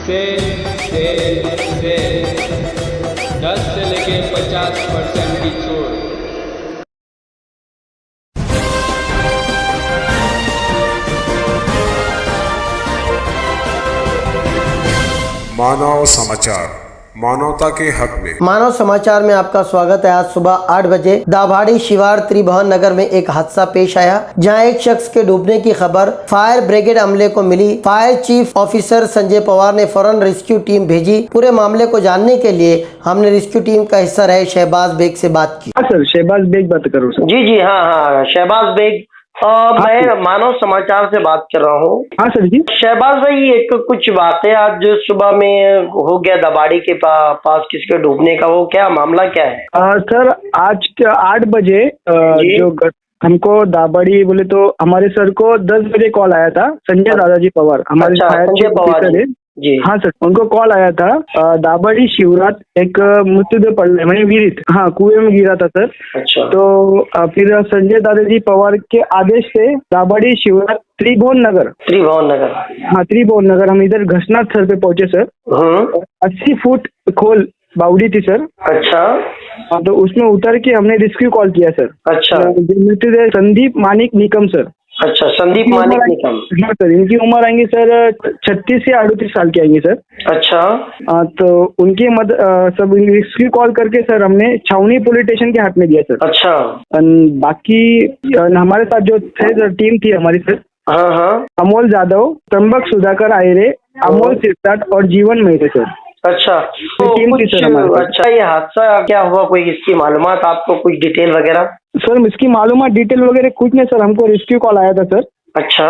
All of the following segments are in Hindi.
सेल 10 से लेके 50% की छूट। मानव समाचार, मानवता के हक में। मानव समाचार में आपका स्वागत है। आज सुबह 8 बजे दाभाड़ी शिवार त्रिभुवन नगर में एक हादसा पेश आया, जहां एक शख्स के डूबने की खबर फायर ब्रिगेड अमले को मिली। Fire chief officer Sanjay Pawar ने फौरन रेस्क्यू टीम भेजी। पूरे मामले को जानने के लिए हमने रेस्क्यू टीम का हिस्सा रहे शहबाज बेग से बात की। हाँ सर, शहबाज बेग बात करो सर। जी हाँ, शहबाज बेग। मैं मानव समाचार से बात कर रहा हूँ। हाँ सर जी। शहबाज भाई, एक कुछ वाकया आज सुबह में हो गया दाभाड़ी के पास किसी के डूबने का, वो क्या मामला क्या है? सर आज 8 बजे जो हमको दाभाड़ी बोले तो हमारे सर को 10 बजे कॉल आया था। संजय दादाजी पवार हमारे संजय पवार है जी। हाँ सर, उनको कॉल आया था दाभाड़ी शिवरात एक मृत्युदेह पड़ने मैंने विहित कुएं में गिरा था सर। अच्छा। तो फिर संजय दादाजी पवार के आदेश से दाभाड़ी शिवरात त्रिभुवन नगर हम इधर घसनाथ सर पे पहुंचे सर। 80 फुट खोल बावड़ी थी सर। अच्छा। तो उसमें उतर के हमने रेस्क्यू कॉल किया सर। अच्छा। मृत्युदेह संदीप मानिक निकम सर। अच्छा, संदीप मानिक निकम। हाँ सर, इनकी उम्र आएंगी सर 36 से 38 साल की आएंगी सर। अच्छा। तो उनकी सब रेस्क्यू कॉल करके सर हमने छावनी पुलिस स्टेशन के हाथ में दिया सर। अच्छा। बाकी हमारे साथ जो थे सर, टीम थी हमारी सर। हाँ। अमोल जादव, त्र्यंबक सुधाकर आयरे, अमोल सिरसाट और जीवन मेहते सर। अच्छा। तो अच्छा, ये हादसा क्या हुआ, कोई इसकी मालूमात आपको, कुछ डिटेल वगैरह? सर इसकी मालूमात डिटेल वगैरह कुछ नहीं सर, हमको रेस्क्यू कॉल आया था सर। अच्छा।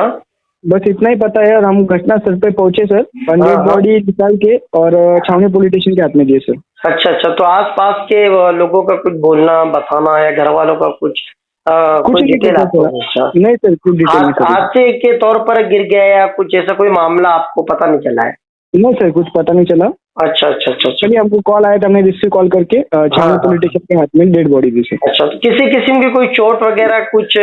बस इतना ही पता है और हम घटना स्थल पे पहुंचे सर। डेड बॉडी निकाल के और छावनी पुलिस स्टेशन के हाथ में दिए सर। अच्छा। तो आसपास के लोगों का कुछ बोलना बताना या घर वालों का कुछ डिटेल आपको? नहीं सर, कुछ डिटेल नहीं। हादसे के तौर पर गिर गया या कुछ ऐसा कोई मामला आपको पता नहीं चला है? नहीं सर, कुछ पता नहीं चला। अच्छा। चलिए, हमको कॉल आया था, हमने रिसीव कॉल करके छावनी पुलिस स्टेशन के हाथ में डेड बॉडी दी सर। अच्छा। तो किसी किस्म की कोई चोट वगैरह कुछ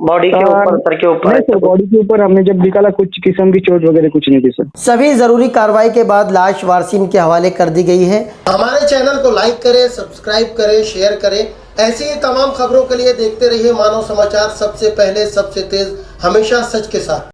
बॉडी के ऊपर, सर के ऊपर? नहीं सर, बॉडी के ऊपर हमने जब निकाला कुछ किस्म की चोट वगैरह कुछ नहीं थी सर। सभी जरूरी कार्रवाई के बाद लाश वारसीन के हवाले कर दी गई है। हमारे चैनल को लाइक करें, सब्सक्राइब करें, शेयर करें। ऐसी ही तमाम खबरों के लिए देखते रहिए मानव समाचार, सबसे पहले सबसे तेज, हमेशा सच के साथ।